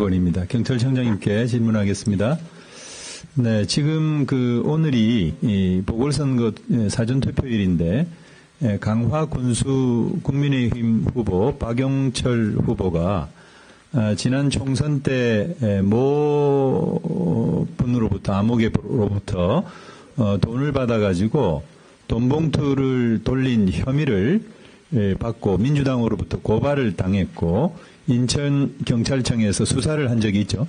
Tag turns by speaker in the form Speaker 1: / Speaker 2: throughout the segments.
Speaker 1: 원입니다. 경찰청장님께 질문하겠습니다. 네, 지금 오늘이 이 보궐선거 사전투표일인데 강화 군수 국민의힘 후보 박영철 후보가 지난 총선 때 모 분으로부터 암흑에로부터 돈을 받아가지고 돈 봉투를 돌린 혐의를 받고 민주당으로부터 고발을 당했고 인천경찰청에서 수사를 한 적이 있죠?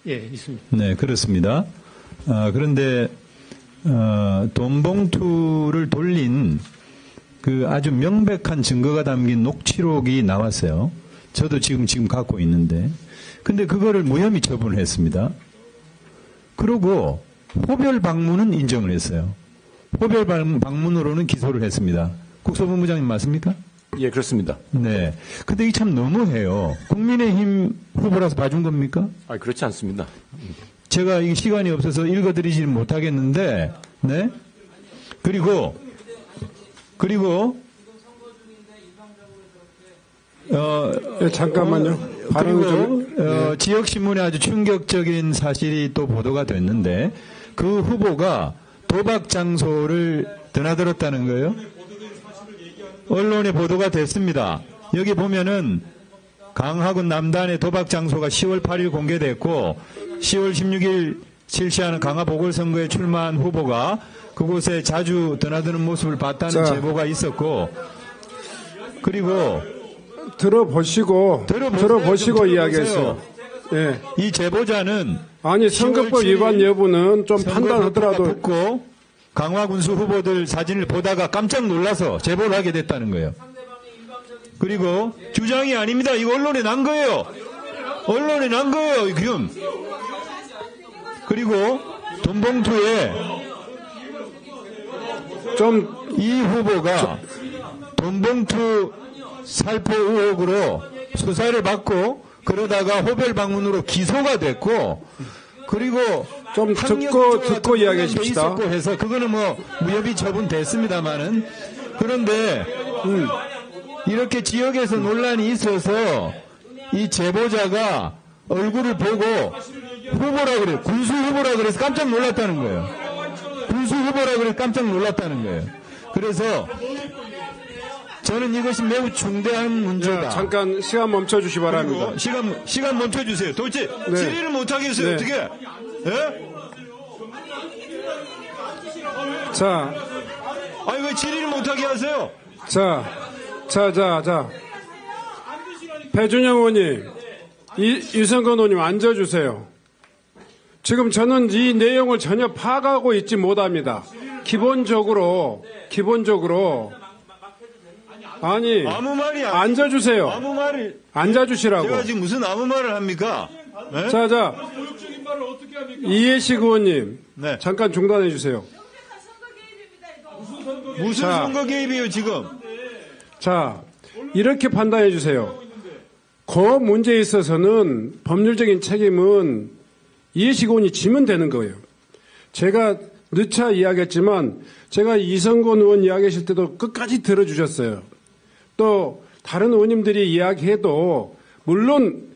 Speaker 2: 예, 있습니다.
Speaker 1: 네, 그렇습니다. 그런데 돈 봉투를 돌린 아주 명백한 증거가 담긴 녹취록이 나왔어요. 저도 지금 갖고 있는데. 근데 그거를 무혐의 처분을 했습니다. 그리고 호별 방문은 인정을 했어요. 호별 방문으로는 기소를 했습니다. 국토본부장님 맞습니까?
Speaker 3: 예, 그렇습니다.
Speaker 1: 네. 근데 이게 참 너무해요. 국민의힘 후보라서 봐준 겁니까?
Speaker 3: 그렇지 않습니다.
Speaker 1: 제가 이 시간이 없어서 읽어드리지는 못하겠는데, 네. 그리고
Speaker 4: 잠깐만요.
Speaker 1: 그리고 지역신문에 아주 충격적인 사실이 또 보도가 됐는데 그 후보가 도박 장소를 드나들었다는 거예요. 언론에 보도가 됐습니다. 여기 보면은 강화군 남단의 도박 장소가 10월 8일 공개됐고 10월 16일 실시하는 강화 보궐선거에 출마한 후보가 그곳에 자주 드나드는 모습을 봤다는 제보가 있었고 그리고
Speaker 4: 들어보시고 이야기했어요. 예.
Speaker 1: 이 제보자는
Speaker 4: 아니 선거법 위반 여부는 좀 판단하더라도
Speaker 1: 듣고 강화군수 후보들 사진을 보다가 깜짝 놀라서 제보를 하게 됐다는 거예요. 그리고 주장이 아닙니다. 이거 언론에 난 거예요. 언론에 난 거예요. 지금. 그리고 돈 봉투에
Speaker 4: 좀
Speaker 1: 이 후보가 돈 봉투 살포 의혹으로 수사를 받고 그러다가 호별 방문으로 기소가 됐고 그리고
Speaker 4: 좀 듣고 이야기하십시다.
Speaker 1: 있었고 해서 그거는 무혐의 처분됐습니다만은 그런데 이렇게 지역에서 논란이 있어서 이 제보자가 얼굴을 보고 후보라 그래요. 군수 후보라 그래서 깜짝 놀랐다는 거예요. 군수 후보라 그래서 깜짝 놀랐다는 거예요. 그래서 저는 이것이 매우 중대한 문제다.
Speaker 4: 잠깐 시간 멈춰주시 바랍니다.
Speaker 1: 시간 멈춰주세요. 도대체 질의를 못하겠어요. 어떻게? 예?
Speaker 4: 자,
Speaker 1: 아니 왜 질의를 못하게 하세요?
Speaker 4: 자. 배준영 의원님, 이성건 의원님 앉아주세요. 지금 저는 이 내용을 전혀 파악하고 있지 못합니다. 기본적으로 아니
Speaker 1: 아무 말이
Speaker 4: 앉아주세요.
Speaker 1: 아무 말을
Speaker 4: 앉아주시라고.
Speaker 1: 제가 지금 무슨 아무 말을 합니까? 네?
Speaker 4: 자 이해식 의원님,
Speaker 1: 네.
Speaker 4: 잠깐 중단해 주세요.
Speaker 1: 무슨 선거 개입이에요 지금?
Speaker 4: 자, 이렇게 판단해 주세요. 그 문제에 있어서는 법률적인 책임은 이해식 의원이 지면 되는 거예요. 제가 늦차 이야기했지만 제가 이성건 의원 이야기하실 때도 끝까지 들어주셨어요. 또 다른 의원님들이 이야기해도 물론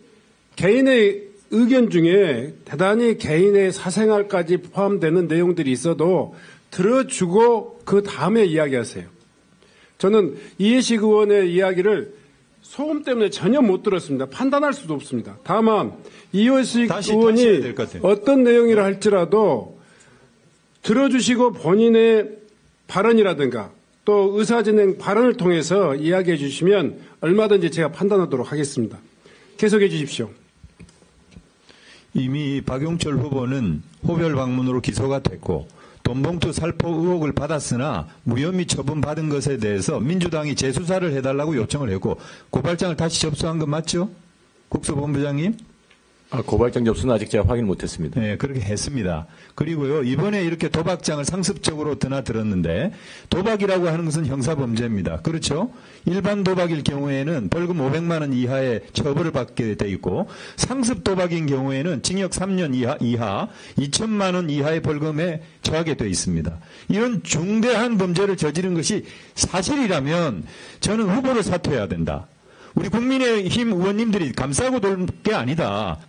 Speaker 4: 개인의 의견 중에 대단히 개인의 사생활까지 포함되는 내용들이 있어도 들어주고 그 다음에 이야기하세요. 저는 이해식 의원의 이야기를 소음 때문에 전혀 못 들었습니다. 판단할 수도 없습니다. 다만 이해식 의원이 어떤 내용이라 할지라도 들어주시고 본인의 발언이라든가 또 의사진행 발언을 통해서 이야기해 주시면 얼마든지 제가 판단하도록 하겠습니다. 계속해 주십시오.
Speaker 1: 이미 박용철 후보는 호별 방문으로 기소가 됐고 돈봉투 살포 의혹을 받았으나 무혐의 처분받은 것에 대해서 민주당이 재수사를 해달라고 요청을 했고 고발장을 다시 접수한 건 맞죠? 국수본부장님?
Speaker 3: 고발장 접수는 아직 제가 확인 못했습니다.
Speaker 1: 네, 그렇게 했습니다. 그리고요, 이번에 이렇게 도박장을 상습적으로 드나들었는데 도박이라고 하는 것은 형사범죄입니다. 그렇죠? 일반 도박일 경우에는 벌금 500만 원 이하의 처벌을 받게 돼 있고 상습 도박인 경우에는 징역 3년 이하 2천만 원 이하의 벌금에 처하게 돼 있습니다. 이런 중대한 범죄를 저지른 것이 사실이라면 저는 후보를 사퇴해야 된다. 우리 국민의힘 의원님들이 감싸고 돌 게 아니다.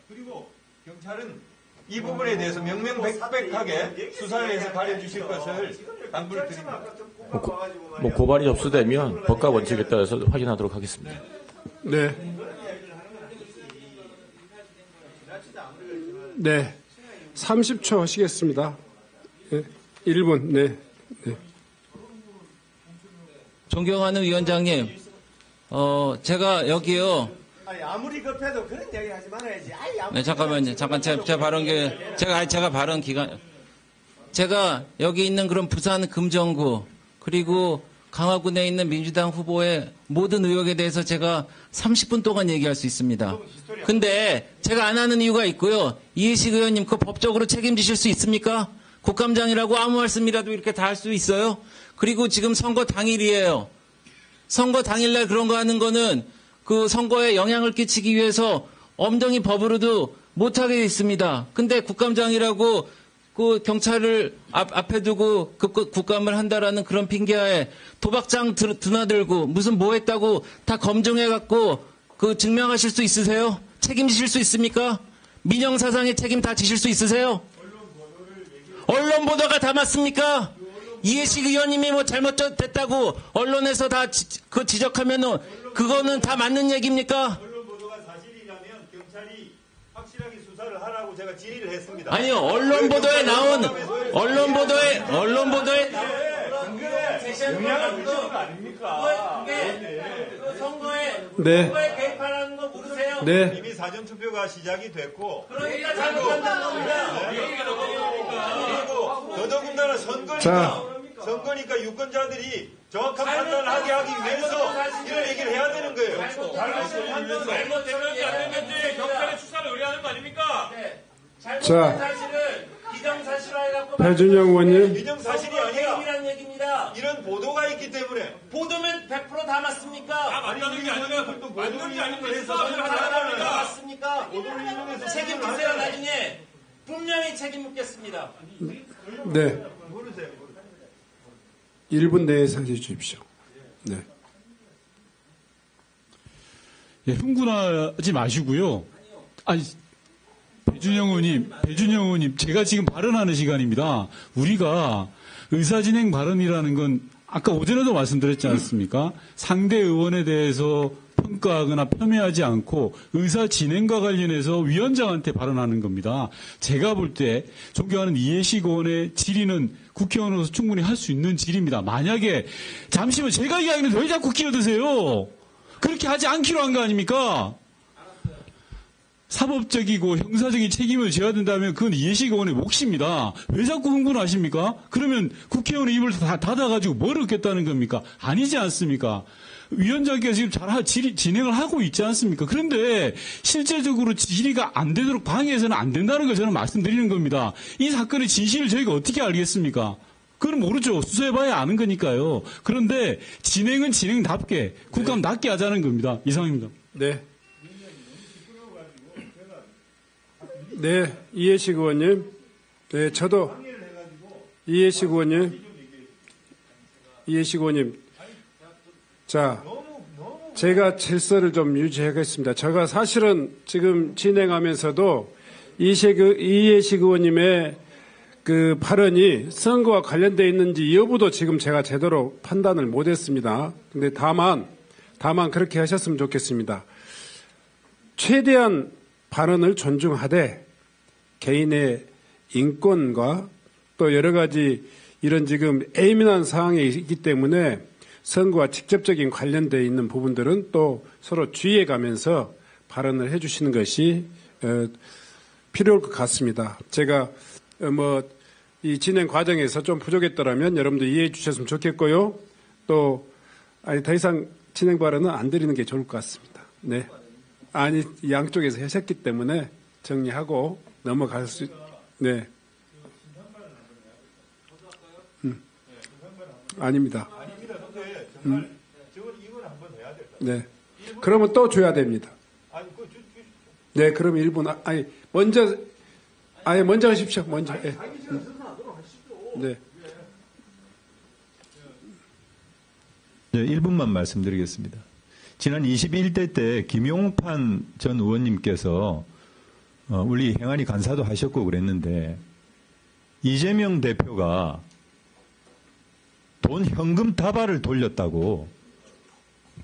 Speaker 2: 그리고 경찰은 이 부분에 대해서 명명백백하게 수사를 해서 가려주실 것을 당부를 드립니다.
Speaker 3: 뭐 고발이 접수되면 법과 원칙에 따라서 확인하도록 하겠습니다.
Speaker 4: 네. 네. 30초 하시겠습니다. 네. 1분. 네. 네.
Speaker 5: 존경하는 위원장님, 제가 여기요.
Speaker 6: 아니 아무리 급해도 그런 이야기 하지 말아야지.
Speaker 5: 네, 잠깐만요. 잠깐 제 발언 제가 발언 기간 제가 여기 있는 그런 부산 금정구 그리고 강화군에 있는 민주당 후보의 모든 의혹에 대해서 제가 30분 동안 얘기할 수 있습니다. 근데 제가 안 하는 이유가 있고요. 이해식 의원님 그 법적으로 책임지실 수 있습니까? 국감장이라고 아무 말씀이라도 이렇게 다 할 수 있어요? 그리고 지금 선거 당일이에요. 선거 당일날 그런 거 하는 거는 그 선거에 영향을 끼치기 위해서 엄정히 법으로도 못하게 돼 있습니다. 근데 국감장이라고 그 경찰을 앞에 두고 국감을 한다라는 그런 핑계하에 도박장 드나들고 무슨 뭐 했다고 다 검증해갖고 그 증명하실 수 있으세요? 책임지실 수 있습니까? 민영사상의 책임 다 지실 수 있으세요? 언론 보도가 다 맞습니까? 이해식 의원님이 뭐 잘못됐다고 언론에서 다 지적하면은 그거는 다 맞는 얘기입니까?
Speaker 2: 언론 보도가 사실이라면 경찰이 확실하게 수사를 하라고 제가 질의를 했습니다.
Speaker 5: 아니요, 언론 보도에 나온 언론 보도에
Speaker 2: 영향을 미치는 거 아닙니까?
Speaker 5: 그 선거에
Speaker 4: 네.
Speaker 5: 선거에 개입하라는 거 모르세요?
Speaker 4: 네.
Speaker 2: 이미 사전 투표가 시작이 됐고
Speaker 5: 그러니까 잘못한다는 겁니다.
Speaker 2: 그리고 더더군다나 선거니까 유권자들이 정확한 판단을 하게 하기 위해서 이런 얘기를 해야 되는 거예요.
Speaker 7: 잘못되는지 안 되는지 경찰에 수사를 의뢰하는 거 아닙니까?
Speaker 5: 잘못된 사실을 기정사실화해갖고
Speaker 4: 배준영 의원님.
Speaker 2: 기정사실이 아니라
Speaker 5: 개입이라는 얘기입니다.
Speaker 2: 이런 보도가 있기 때문에
Speaker 5: 보도면 100%다 맞습니까?
Speaker 7: 맞다는 게 아니라 맞는지 아닌지 수사를
Speaker 5: 다
Speaker 7: 하라니까.
Speaker 5: 맞습니까?
Speaker 2: 보도를 이용해서
Speaker 5: 책임지세요. 나중에 분명히 책임 묻겠습니다.
Speaker 4: 네. 1분 내에 상주해 주십시오. 네.
Speaker 8: 예, 흥분하지 마시고요. 아니, 배준영 의원님, 제가 지금 발언하는 시간입니다. 우리가 의사진행 발언이라는 건 아까 오전에도 말씀드렸지 않습니까? 상대 의원에 대해서 평가하거나 폄훼하지 않고 의사 진행과 관련해서 위원장한테 발언하는 겁니다. 제가 볼 때 존경하는 이해식 의원의 질의는 국회의원으로서 충분히 할 수 있는 질의입니다. 만약에 잠시만 제가 이야기는 왜 자꾸 끼어드세요? 그렇게 하지 않기로 한 거 아닙니까? 사법적이고 형사적인 책임을 져야 된다면 그건 이해식 의원의 몫입니다. 왜 자꾸 흥분하십니까? 그러면 국회의원의 입을 다 닫아가지고 뭘 얻겠다는 겁니까? 아니지 않습니까? 위원장께서 지금 잘 진행을 하고 있지 않습니까? 그런데 실제적으로 질의가 안 되도록 방해해서는 안 된다는 걸 저는 말씀드리는 겁니다. 이 사건의 진실을 저희가 어떻게 알겠습니까? 그건 모르죠. 수사해봐야 아는 거니까요. 그런데 진행은 진행답게 국감답게 하자는 겁니다. 이상입니다.
Speaker 4: 네. 네, 이해식 의원님. 네, 저도 이해식 의원님. 자, 제가 질서를 좀 유지하겠습니다. 제가 사실은 지금 진행하면서도 이해식 의원님의 그 발언이 선거와 관련되어 있는지 여부도 지금 제가 제대로 판단을 못했습니다. 근데 다만 그렇게 하셨으면 좋겠습니다. 최대한 발언을 존중하되 개인의 인권과 또 여러 가지 이런 지금 예민한 상황에 있기 때문에 선거와 직접적인 관련되어 있는 부분들은 또 서로 주의해 가면서 발언을 해 주시는 것이 필요할 것 같습니다. 제가 이 진행 과정에서 좀 부족했더라면 여러분들 이해해 주셨으면 좋겠고요. 또 더 이상 진행 발언은 안 드리는 게 좋을 것 같습니다. 네. 아니, 양쪽에서 하셨기 때문에 정리하고 넘어갈 수, 네. 아닙니다. 네. 그러면 또 줘야 됩니다. 네, 그럼 1분, 먼저 하십시오. 먼저. 네. 네.
Speaker 1: 네, 1분만 말씀드리겠습니다. 지난 21대 때 김용판 전 의원님께서 우리 행안위 간사도 하셨고 그랬는데 이재명 대표가 돈 현금 다발을 돌렸다고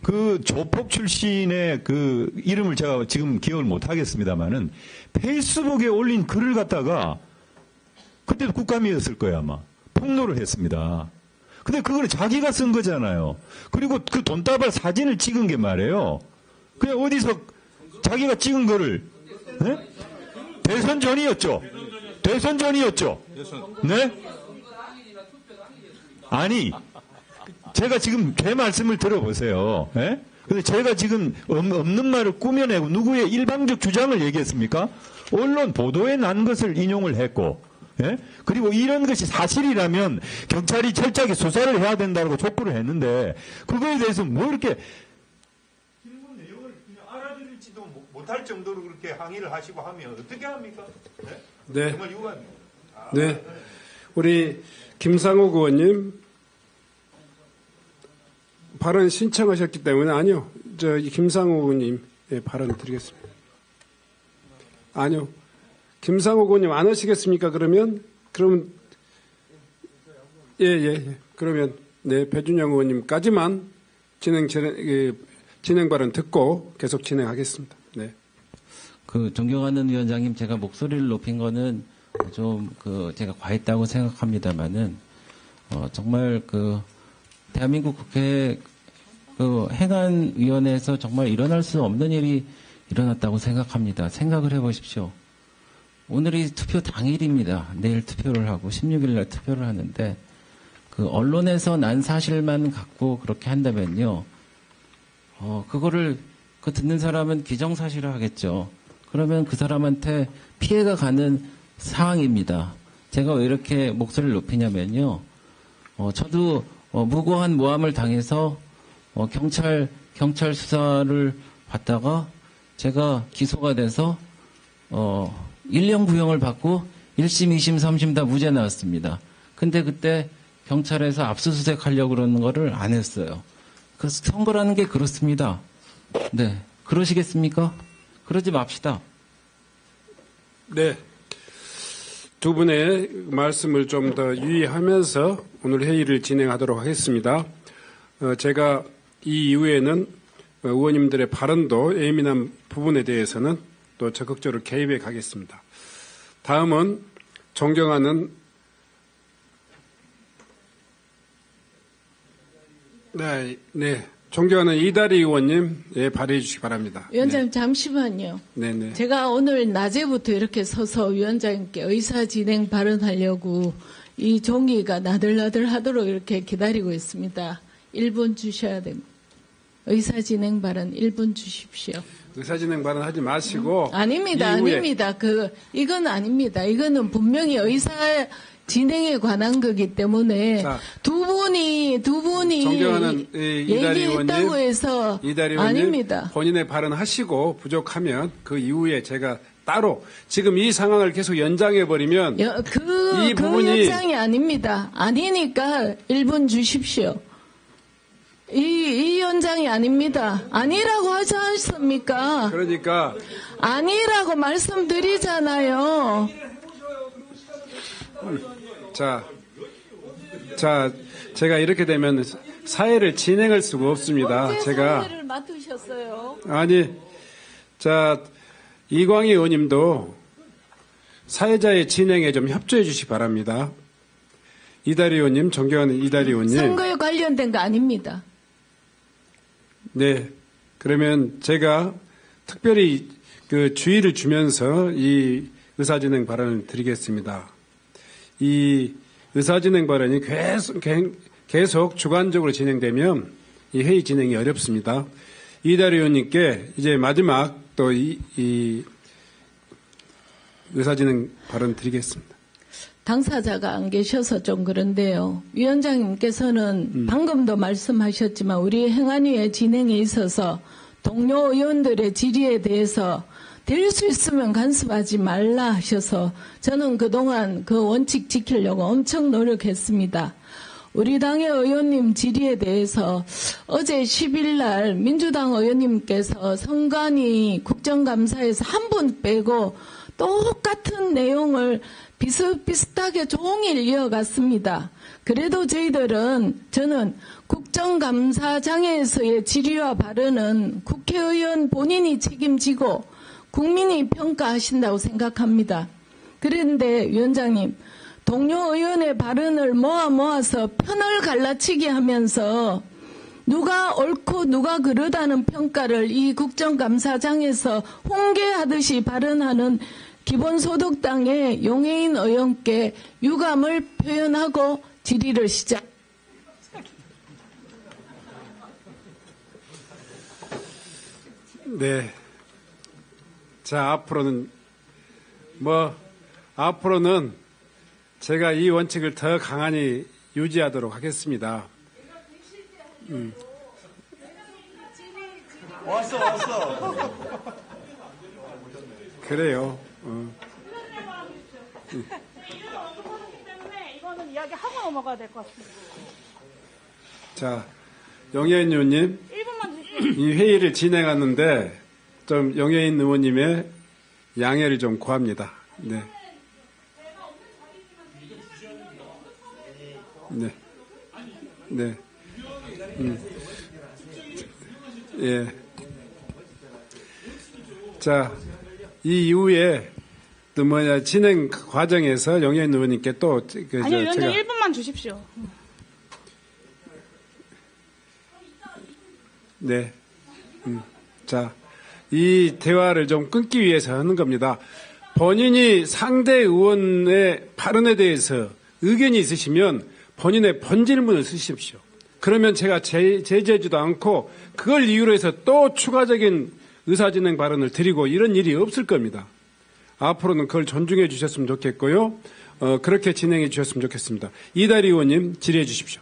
Speaker 1: 그 조폭 출신의 그 이름을 제가 지금 기억을 못 하겠습니다만은 페이스북에 올린 글을 갖다가 그때도 국감이었을 거예요 아마 폭로를 했습니다. 근데 그걸 자기가 쓴 거잖아요. 그리고 그 돈다발 사진을 찍은 게 말이에요. 그냥 어디서 자기가 찍은 거를 네? 대선 전이었죠. 대선 전이었죠. 네? 아니 제가 지금 제 말씀을 들어보세요. 예? 근데 제가 지금 없는 말을 꾸며내고 누구의 일방적 주장을 얘기했습니까? 언론 보도에 난 것을 인용을 했고, 예? 그리고 이런 것이 사실이라면 경찰이 철저하게 수사를 해야 된다고 촉구를 했는데 그거에 대해서 뭐 이렇게
Speaker 2: 질문 내용을 그냥 알아들을지도 못할 정도로 그렇게 항의를 하시고 하면 어떻게 합니까? 네?
Speaker 4: 네.
Speaker 2: 정말 유감입니다.
Speaker 4: 네. 우리 김상욱 의원님 발언 신청하셨기 때문에 아니요. 김상욱 의원님 발언 드리겠습니다. 아니요. 김상욱 의원님 안 하시겠습니까? 그러면 그러면 네 배준영 의원님까지만 진행 발언 듣고 계속 진행하겠습니다. 네.
Speaker 5: 그 존경하는 위원장님, 제가 목소리를 높인 거는 좀 제가 과했다고 생각합니다만은 정말 대한민국 국회 행안위원회에서 정말 일어날 수 없는 일이 일어났다고 생각합니다. 생각을 해보십시오. 오늘이 투표 당일입니다. 내일 투표를 하고 16일 날 투표를 하는데 언론에서 난 사실만 갖고 그렇게 한다면요. 그거를 듣는 사람은 기정사실을 하겠죠. 그러면 그 사람한테 피해가 가는 상황입니다. 제가 왜 이렇게 목소리를 높이냐면요. 저도 무고한 모함을 당해서 경찰 수사를 받다가 제가 기소가 돼서 1년 구형을 받고 1심, 2심, 3심 다 무죄 나왔습니다. 근데 그때 경찰에서 압수수색 하려고 그러는 거를 안 했어요. 그 선거라는 게 그렇습니다. 네. 그러시겠습니까? 그러지 맙시다.
Speaker 4: 네. 두 분의 말씀을 좀 더 유의하면서 오늘 회의를 진행하도록 하겠습니다. 제가 이 이후에는 의원님들의 발언도 예민한 부분에 대해서는 또 적극적으로 개입해 가겠습니다. 다음은 존경하는 존경하는 이다리 의원님 발의해 주시기 바랍니다.
Speaker 9: 위원장님 잠시만요.
Speaker 4: 네네.
Speaker 9: 제가 오늘 낮에부터 이렇게 서서 위원장님께 의사진행 발언하려고 이 종이가 나들나들하도록 이렇게 기다리고 있습니다. 1분 주셔야 됩니다. 의사진행 발언 1분 주십시오.
Speaker 4: 의사진행 발언 하지 마시고.
Speaker 9: 아닙니다. 아닙니다. 이건 아닙니다. 이거는 분명히 의사진행에 관한 거기 때문에
Speaker 4: 자,
Speaker 9: 두 분이
Speaker 4: 존경하는 이다리
Speaker 9: 얘기했다고
Speaker 4: 의원님,
Speaker 9: 해서
Speaker 4: 이다리 의원님
Speaker 9: 아닙니다.
Speaker 4: 본인의 발언하시고 부족하면 그 이후에 제가 따로 지금 이 상황을 계속 연장해버리면 이 부분이
Speaker 9: 연장이 아닙니다. 아니니까 1분 주십시오. 이 연장이 아닙니다. 아니라고 하지 않습니까?
Speaker 4: 그러니까
Speaker 9: 아니라고 말씀드리잖아요.
Speaker 4: 자, 제가 이렇게 되면 사회를 진행할 수가 없습니다.
Speaker 9: 언제
Speaker 4: 제가
Speaker 9: 사회를 맡으셨어요?
Speaker 4: 이광희 의원님도 사회자의 진행에 좀 협조해 주시기 바랍니다. 이다리 의원님, 존경하는 이다리 의원님.
Speaker 9: 선거에 관련된 거 아닙니다.
Speaker 4: 네. 그러면 제가 특별히 주의를 주면서 이 의사진행 발언을 드리겠습니다. 이 의사진행 발언이 계속 주관적으로 진행되면 이 회의 진행이 어렵습니다. 이다리 의원님께 이제 마지막 또 이 의사진행 발언 드리겠습니다.
Speaker 9: 당사자가 안 계셔서 좀 그런데요. 위원장님께서는 방금도 말씀하셨지만 우리 행안위의 진행에 있어서 동료 의원들의 질의에 대해서 될 수 있으면 간섭하지 말라 하셔서 저는 그동안 그 원칙 지키려고 엄청 노력했습니다. 우리 당의 의원님 질의에 대해서 어제 10일 날 민주당 의원님께서 선관위 국정감사에서 한 분 빼고 똑같은 내용을 비슷비슷하게 종일 이어갔습니다. 그래도 저는 국정감사장에서의 질의와 발언은 국회의원 본인이 책임지고 국민이 평가하신다고 생각합니다. 그런데 위원장님, 동료 의원의 발언을 모아서 편을 갈라치기 하면서 누가 옳고 누가 그르다는 평가를 이 국정감사장에서 훈계하듯이 발언하는 기본소득당의 용해인 의원께 유감을 표현하고 질의를 시작.
Speaker 4: 네. 자, 앞으로는 제가 이 원칙을 더 강하니 유지하도록 하겠습니다.
Speaker 6: 왔어.
Speaker 4: 그래요.
Speaker 10: 이거는 이야기하고 넘어가야 될 것 같습니다.
Speaker 4: 자, 영예인 의원님,
Speaker 10: 1분만 주시면.
Speaker 4: 이 회의를 진행하는데 좀 영예인 의원님의 양해를 좀 구합니다. 네. 네. 네. 예. 자, 이 이후에 또 진행 과정에서 영예인 의원님께 또
Speaker 10: 아니요, 위원장 1분만 주십시오.
Speaker 4: 네. 자, 이 대화를 좀 끊기 위해서 하는 겁니다. 본인이 상대 의원의 발언에 대해서 의견이 있으시면 본인의 본질문을 쓰십시오. 그러면 제가 제재하지도 않고 그걸 이유로 해서 또 추가적인 의사진행 발언을 드리고 이런 일이 없을 겁니다. 앞으로는 그걸 존중해 주셨으면 좋겠고요. 그렇게 진행해 주셨으면 좋겠습니다. 이다리 의원님 질의해 주십시오.